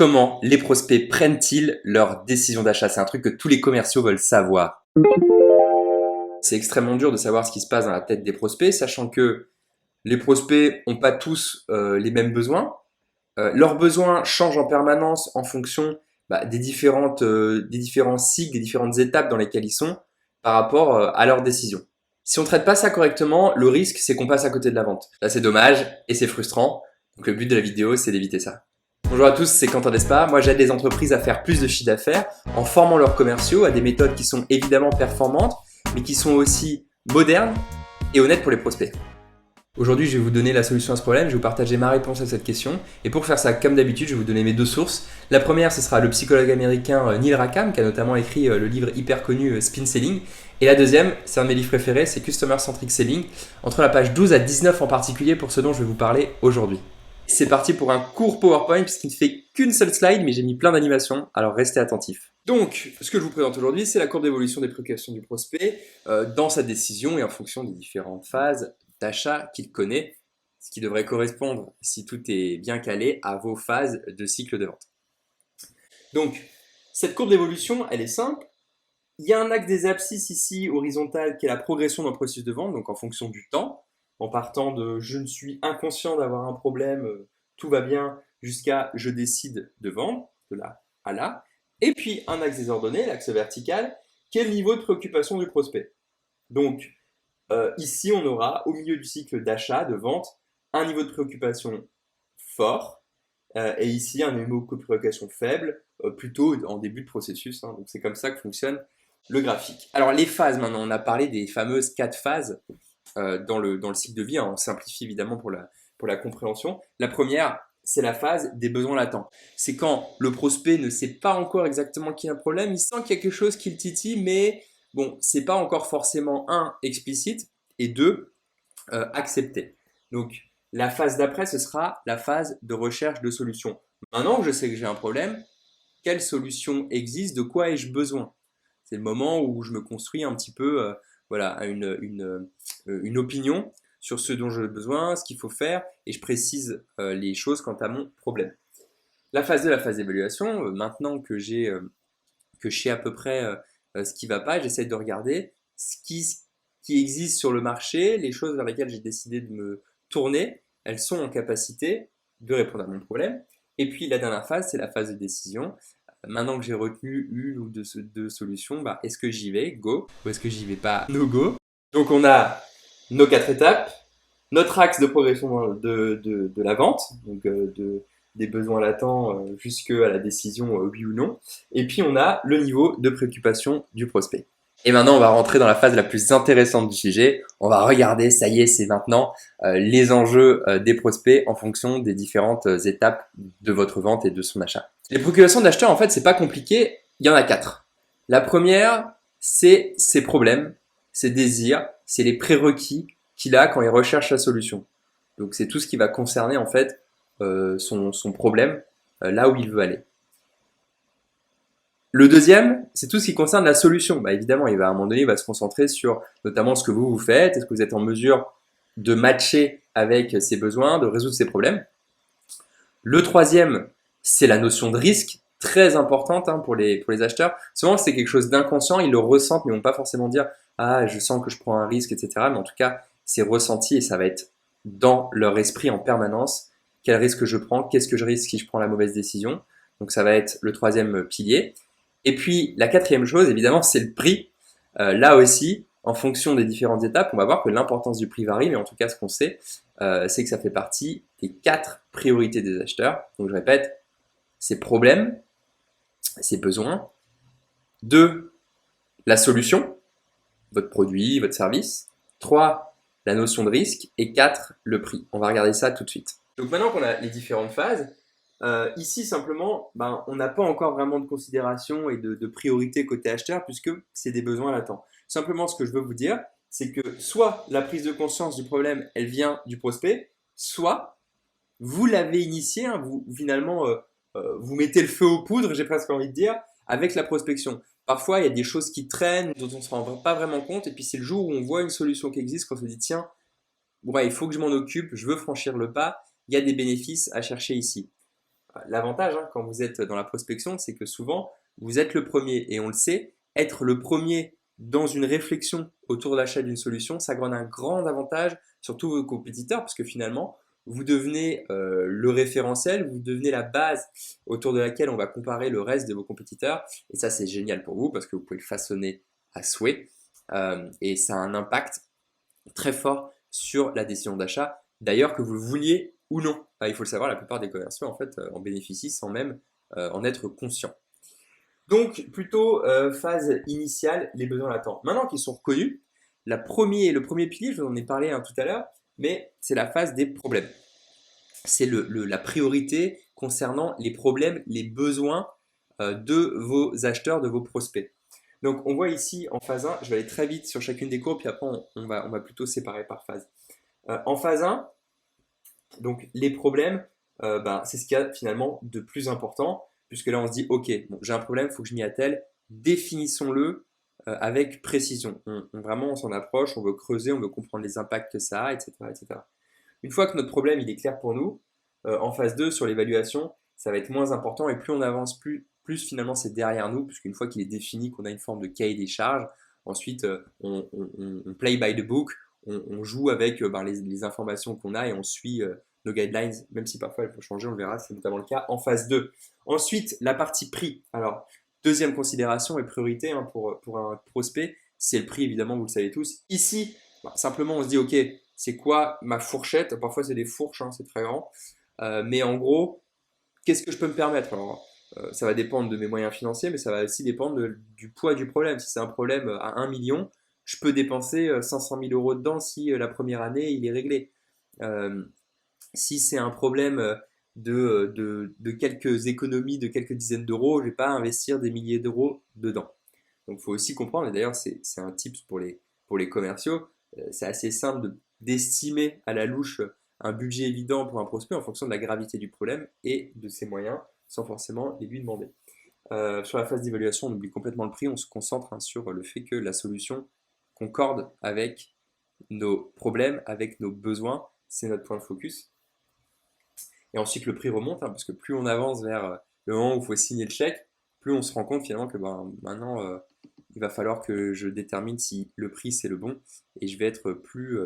Comment les prospects prennent-ils leurs décisions d'achat? C'est un truc que tous les commerciaux veulent savoir. C'est extrêmement dur de savoir ce qui se passe dans la tête des prospects, sachant que les prospects n'ont pas tous les mêmes besoins. Leurs besoins changent en permanence en fonction des différents cycles, des différentes étapes dans lesquelles ils sont par rapport à leurs décisions. Si on ne traite pas ça correctement, le risque c'est qu'on passe à côté de la vente. Là c'est dommage et c'est frustrant. Donc le but de la vidéo c'est d'éviter ça. Bonjour à tous, c'est Quentin Despa. Moi j'aide les entreprises à faire plus de chiffre d'affaires en formant leurs commerciaux à des méthodes qui sont évidemment performantes, mais qui sont aussi modernes et honnêtes pour les prospects. Aujourd'hui, je vais vous donner la solution à ce problème, je vais vous partager ma réponse à cette question. Et pour faire ça, comme d'habitude, je vais vous donner mes deux sources. La première, ce sera le psychologue américain Neil Rackham, qui a notamment écrit le livre hyper connu Spin Selling. Et la deuxième, c'est un de mes livres préférés, c'est Customer Centric Selling, entre la page 12 à 19 en particulier, pour ce dont je vais vous parler aujourd'hui. C'est parti pour un court PowerPoint, puisqu'il ne fait qu'une seule slide, mais j'ai mis plein d'animations, alors restez attentifs. Donc, ce que je vous présente aujourd'hui, c'est la courbe d'évolution des préoccupations du prospect dans sa décision et en fonction des différentes phases d'achat qu'il connaît, ce qui devrait correspondre, si tout est bien calé, à vos phases de cycle de vente. Donc, cette courbe d'évolution, elle est simple. Il y a un axe des abscisses ici, horizontal, qui est la progression d'un processus de vente, donc en fonction du temps, en partant de « je ne suis inconscient d'avoir un problème, tout va bien » jusqu'à « je décide de vendre », de là à là. Et puis, un axe désordonné, l'axe vertical, qui est le niveau de préoccupation du prospect. Donc, ici, on aura, au milieu du cycle d'achat, de vente, un niveau de préoccupation fort, et ici, un niveau de préoccupation faible, plutôt en début de processus. Donc, c'est comme ça que fonctionne le graphique. Alors, les phases, maintenant, on a parlé des fameuses 4 phases dans le cycle de vie. On simplifie évidemment pour la compréhension. La première, c'est la phase des besoins latents. C'est quand le prospect ne sait pas encore exactement qu'il y a un problème, il sent quelque chose qui le titille, mais bon, c'est pas encore forcément explicite, et deux, accepté. Donc, la phase d'après, ce sera la phase de recherche de solutions. Maintenant que je sais que j'ai un problème, quelle solution existe, de quoi ai-je besoin? C'est le moment où je me construis un petit peu une opinion sur ce dont j'ai besoin, ce qu'il faut faire, et je précise les choses quant à mon problème. La phase 2, la phase d'évaluation, maintenant que je sais à peu près ce qui ne va pas, j'essaie de regarder ce qui existe sur le marché, les choses vers lesquelles j'ai décidé de me tourner, elles sont en capacité de répondre à mon problème. Et puis la dernière phase, c'est la phase de décision. Maintenant que j'ai retenu une ou deux solutions, est-ce que j'y vais, go, ou est-ce que j'y vais pas, no go. Donc on a nos 4 étapes, notre axe de progression de la vente, donc des besoins latents jusqu'à la décision oui ou non. Et puis on a le niveau de préoccupation du prospect. Et maintenant, on va rentrer dans la phase la plus intéressante du sujet. On va regarder, ça y est, c'est maintenant, les enjeux des prospects en fonction des différentes étapes de votre vente et de son achat. Les préoccupations de l'acheteur, en fait, c'est pas compliqué. Il y en a 4. La première, c'est ses problèmes, ses désirs, c'est les prérequis qu'il a quand il recherche la solution. Donc, c'est tout ce qui va concerner, en fait, son problème, là où il veut aller. Le deuxième, c'est tout ce qui concerne la solution. Évidemment, à un moment donné, il va se concentrer sur notamment ce que vous faites. Est-ce que vous êtes en mesure de matcher avec ses besoins, de résoudre ses problèmes? Le troisième, c'est la notion de risque, très importante pour les acheteurs. Souvent, c'est quelque chose d'inconscient, ils le ressentent, mais ils ne vont pas forcément dire « Ah, je sens que je prends un risque, etc. » Mais en tout cas, c'est ressenti et ça va être dans leur esprit en permanence. Quel risque je prends? Qu'est-ce que je risque si je prends la mauvaise décision? Donc, ça va être le troisième pilier. Et puis, la quatrième chose, évidemment, c'est le prix. Là aussi, en fonction des différentes étapes, on va voir que l'importance du prix varie, mais en tout cas, ce qu'on sait, c'est que ça fait partie des 4 priorités des acheteurs. Donc, je répète, ses problèmes, ses besoins. 2, la solution, votre produit, votre service. 3, la notion de risque. Et 4, le prix. On va regarder ça tout de suite. Donc, maintenant qu'on a les différentes phases, ici, simplement, on n'a pas encore vraiment de considération et de priorité côté acheteur puisque c'est des besoins latents. Simplement, ce que je veux vous dire, c'est que soit la prise de conscience du problème, elle vient du prospect, soit vous l'avez initié, finalement, vous mettez le feu aux poudres, j'ai presque envie de dire, avec la prospection. Parfois, il y a des choses qui traînent, dont on ne se rend pas vraiment compte, et puis c'est le jour où on voit une solution qui existe, qu'on se dit, tiens, il faut que je m'en occupe, je veux franchir le pas, il y a des bénéfices à chercher ici. L'avantage quand vous êtes dans la prospection, c'est que souvent, vous êtes le premier et on le sait, être le premier dans une réflexion autour de l'achat d'une solution, ça donne un grand avantage sur tous vos compétiteurs parce que finalement, vous devenez le référentiel, vous devenez la base autour de laquelle on va comparer le reste de vos compétiteurs. Et ça, c'est génial pour vous parce que vous pouvez le façonner à souhait et ça a un impact très fort sur la décision d'achat. D'ailleurs, que vous le vouliez ou non. Il faut le savoir, la plupart des commerciaux en fait en bénéficient sans même en être conscients. Donc, plutôt phase initiale, les besoins latents. Maintenant qu'ils sont reconnus, le premier pilier, je vous en ai parlé tout à l'heure, mais c'est la phase des problèmes. C'est la priorité concernant les problèmes, les besoins de vos acheteurs, de vos prospects. Donc, on voit ici en phase 1, je vais aller très vite sur chacune des courbes, puis après, on va plutôt séparer par phase. En phase 1, donc les problèmes, c'est ce qu'il y a finalement de plus important, puisque là, on se dit, OK, bon, j'ai un problème, il faut que je m'y attelle, définissons-le avec précision. Vraiment, on s'en approche, on veut creuser, on veut comprendre les impacts que ça a, etc., etc. Une fois que notre problème il est clair pour nous, en phase 2, sur l'évaluation, ça va être moins important et plus on avance, plus finalement c'est derrière nous, puisqu'une fois qu'il est défini, qu'on a une forme de cahier des charges, ensuite on play by the book, on joue avec les informations qu'on a et on suit nos guidelines, même si parfois elles peuvent changer, on verra, c'est notamment le cas en phase 2. Ensuite, la partie prix. Alors, deuxième considération et priorité pour un prospect, c'est le prix, évidemment, vous le savez tous. Ici, simplement on se dit, ok, c'est quoi ma fourchette? Parfois c'est des fourches, c'est très grand. Mais en gros, qu'est-ce que je peux me permettre? Alors, ça va dépendre de mes moyens financiers, mais ça va aussi dépendre du poids du problème. Si c'est un problème à 1 million, je peux dépenser 500 000 euros dedans si la première année il est réglé. Euh, Si c'est un problème de quelques économies, de quelques dizaines d'euros, je ne vais pas investir des milliers d'euros dedans. Donc il faut aussi comprendre, et d'ailleurs c'est un tips pour les commerciaux, c'est assez simple d'estimer à la louche un budget évident pour un prospect en fonction de la gravité du problème et de ses moyens, sans forcément les lui demander. Sur la phase d'évaluation, on oublie complètement le prix, on se concentre sur le fait que la solution concorde avec nos problèmes, avec nos besoins, c'est notre point de focus. Et ensuite le prix remonte, parce que plus on avance vers le moment où il faut signer le chèque, plus on se rend compte finalement que maintenant il va falloir que je détermine si le prix c'est le bon et je vais être plus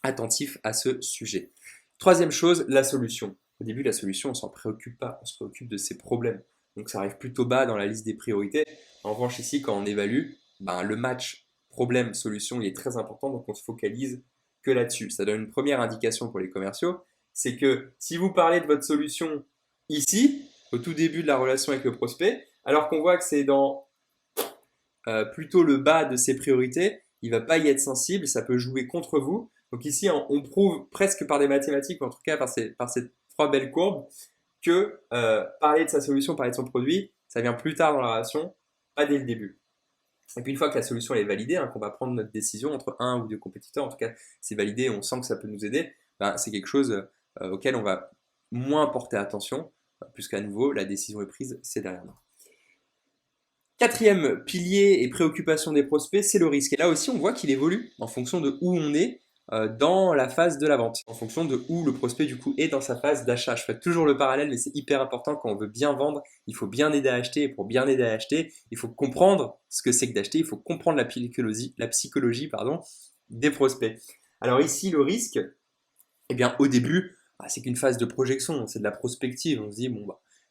attentif à ce sujet. Troisième chose, la solution. Au début, la solution, on s'en préoccupe pas, on se préoccupe de ses problèmes. Donc ça arrive plutôt bas dans la liste des priorités. En revanche, ici, quand on évalue, le match problème-solution, il est très important, donc on se focalise que là-dessus. Ça donne une première indication pour les commerciaux, c'est que si vous parlez de votre solution ici, au tout début de la relation avec le prospect, alors qu'on voit que c'est dans plutôt le bas de ses priorités, il ne va pas y être sensible, ça peut jouer contre vous. Donc ici, on prouve presque par des mathématiques, ou en tout cas par ces trois belles courbes, que parler de sa solution, parler de son produit, ça vient plus tard dans la relation, pas dès le début. Et puis une fois que la solution est validée, qu'on va prendre notre décision entre un ou deux compétiteurs, en tout cas c'est validé, on sent que ça peut nous aider, c'est quelque chose auquel on va moins porter attention, puisqu'à nouveau la décision est prise, c'est derrière nous. Quatrième pilier et préoccupation des prospects, c'est le risque. Et là aussi, on voit qu'il évolue en fonction de où on est dans la phase de la vente, en fonction de où le prospect du coup est dans sa phase d'achat. Je fais toujours le parallèle, mais c'est hyper important quand on veut bien vendre, il faut bien aider à acheter. Et pour bien aider à acheter, il faut comprendre ce que c'est que d'acheter, il faut comprendre la psychologie des prospects. Alors ici, le risque, au début, c'est qu'une phase de projection, c'est de la prospective. On se dit,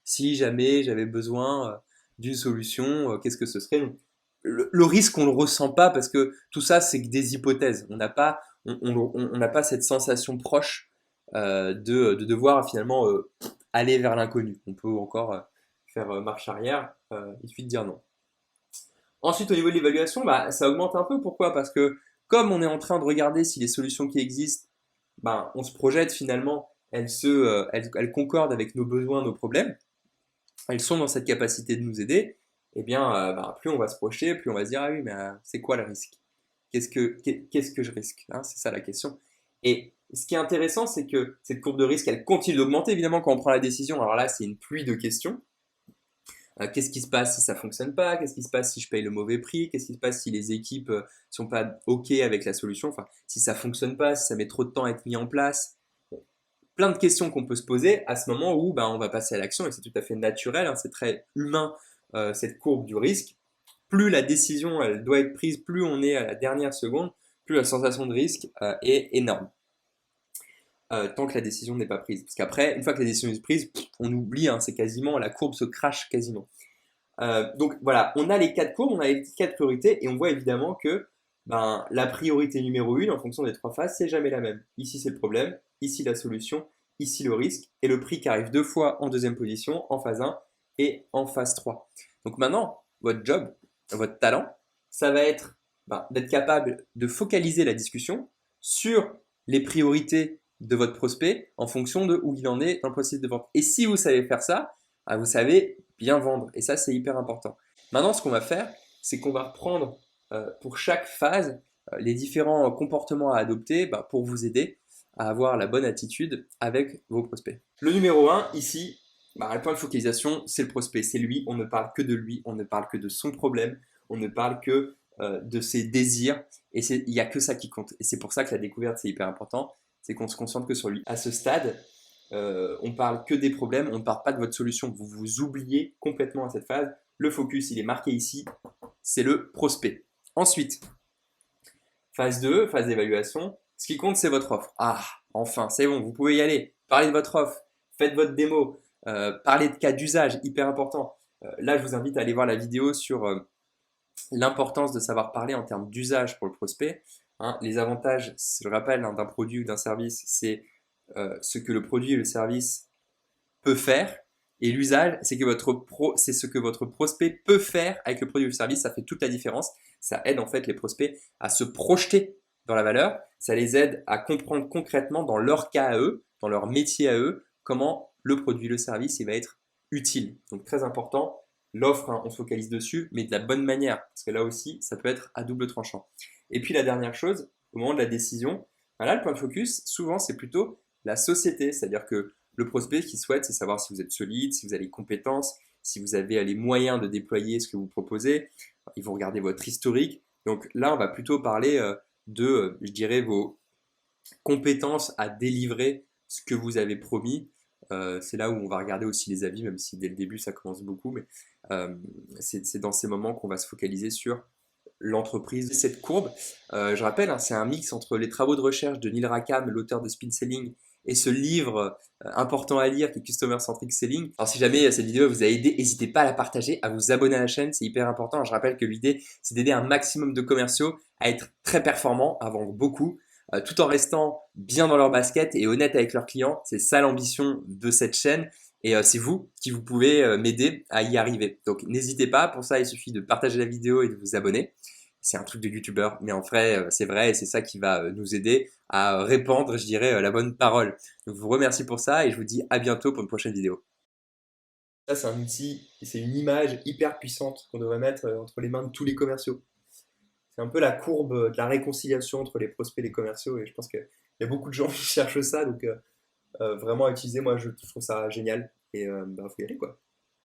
si jamais j'avais besoin d'une solution, qu'est-ce que ce serait? Le risque, on le ressent pas parce que tout ça, c'est que des hypothèses. On n'a pas, on n'a pas cette sensation proche de devoir finalement aller vers l'inconnu. On peut encore faire marche arrière, il suffit de dire non. Ensuite, au niveau de l'évaluation, ça augmente un peu. Pourquoi? Parce que comme on est en train de regarder si les solutions qui existent, on se projette finalement, elles concordent avec nos besoins, nos problèmes, elles sont dans cette capacité de nous aider, plus on va se projeter, plus on va se dire, ah oui, mais c'est quoi le risque? Qu'est-ce que je risque? C'est ça la question. Et ce qui est intéressant, c'est que cette courbe de risque, elle continue d'augmenter, évidemment, quand on prend la décision. Alors là, c'est une pluie de questions. Qu'est-ce qui se passe si ça fonctionne pas? Qu'est-ce qui se passe si je paye le mauvais prix? Qu'est-ce qui se passe si les équipes sont pas OK avec la solution? Enfin, si ça fonctionne pas, si ça met trop de temps à être mis en place. plein de questions qu'on peut se poser à ce moment où on va passer à l'action et c'est tout à fait naturel, hein, c'est très humain cette courbe du risque. Plus la décision elle doit être prise, plus on est à la dernière seconde, plus la sensation de risque est énorme. Tant que la décision n'est pas prise. Parce qu'après, une fois que la décision est prise, on oublie, hein, c'est quasiment, la courbe se crache quasiment. Donc voilà, on a les 4 courbes, on a les 4 priorités et on voit évidemment que la priorité numéro 1 en fonction des 3 phases, c'est jamais la même. Ici c'est le problème, ici la solution, ici le risque et le prix qui arrive 2 fois en deuxième position, en phase 1 et en phase 3. Donc maintenant, votre job, votre talent, ça va être d'être capable de focaliser la discussion sur les priorités de votre prospect en fonction de où il en est dans le processus de vente. Et si vous savez faire ça, vous savez bien vendre. Et ça, c'est hyper important. Maintenant, ce qu'on va faire, c'est qu'on va reprendre pour chaque phase les différents comportements à adopter pour vous aider à avoir la bonne attitude avec vos prospects. Le numéro 1, ici, le point de focalisation, c'est le prospect, c'est lui. On ne parle que de lui, on ne parle que de son problème, on ne parle que de ses désirs. Et il n'y a que ça qui compte. Et c'est pour ça que la découverte, c'est hyper important. C'est qu'on se concentre que sur lui. À ce stade, on parle que des problèmes, on ne parle pas de votre solution. Vous vous oubliez complètement à cette phase. Le focus, il est marqué ici, c'est le prospect. Ensuite, phase 2, phase d'évaluation. Ce qui compte, c'est votre offre. Enfin, c'est bon, vous pouvez y aller. Parlez de votre offre, faites votre démo, parlez de cas d'usage, hyper important. Là, je vous invite à aller voir la vidéo sur l'importance de savoir parler en termes d'usage pour le prospect. Les avantages, je le rappelle, d'un produit ou d'un service, c'est ce que le produit et le service peut faire. Et l'usage, c'est ce que votre prospect peut faire avec le produit ou le service. Ça fait toute la différence. Ça aide en fait les prospects à se projeter dans la valeur. Ça les aide à comprendre concrètement dans leur cas à eux, dans leur métier à eux, comment le produit, le service, il va être utile. Donc très important. L'offre, on se focalise dessus, mais de la bonne manière. Parce que là aussi, ça peut être à double tranchant. Et puis la dernière chose, au moment de la décision, le point de focus, souvent, c'est plutôt la société. C'est-à-dire que le prospect, ce qu'il souhaite, c'est savoir si vous êtes solide, si vous avez les compétences, si vous avez les moyens de déployer ce que vous proposez. Ils vont regarder votre historique. Donc là, on va plutôt parler de, je dirais, vos compétences à délivrer ce que vous avez promis. C'est là où on va regarder aussi les avis, même si dès le début, ça commence beaucoup. Mais c'est dans ces moments qu'on va se focaliser sur l'entreprise. Cette courbe, je rappelle, c'est un mix entre les travaux de recherche de Neil Rackham, l'auteur de Spin Selling, et ce livre important à lire qui est Customer Centric Selling. Alors si jamais cette vidéo vous a aidé, n'hésitez pas à la partager, à vous abonner à la chaîne, c'est hyper important. Je rappelle que l'idée, c'est d'aider un maximum de commerciaux à être très performants, à vendre beaucoup, tout en restant bien dans leur basket et honnête avec leurs clients. C'est ça l'ambition de cette chaîne. Et c'est vous qui vous pouvez m'aider à y arriver. Donc n'hésitez pas, pour ça il suffit de partager la vidéo et de vous abonner. C'est un truc de youtubeur, mais en vrai c'est vrai et c'est ça qui va nous aider à répandre, je dirais, la bonne parole. Donc je vous remercie pour ça et je vous dis à bientôt pour une prochaine vidéo. Ça c'est un outil, c'est une image hyper puissante qu'on devrait mettre entre les mains de tous les commerciaux. C'est un peu la courbe de la réconciliation entre les prospects et les commerciaux et je pense qu'il y a beaucoup de gens qui cherchent ça, donc vraiment à utiliser, moi je trouve ça génial et faut y aller quoi.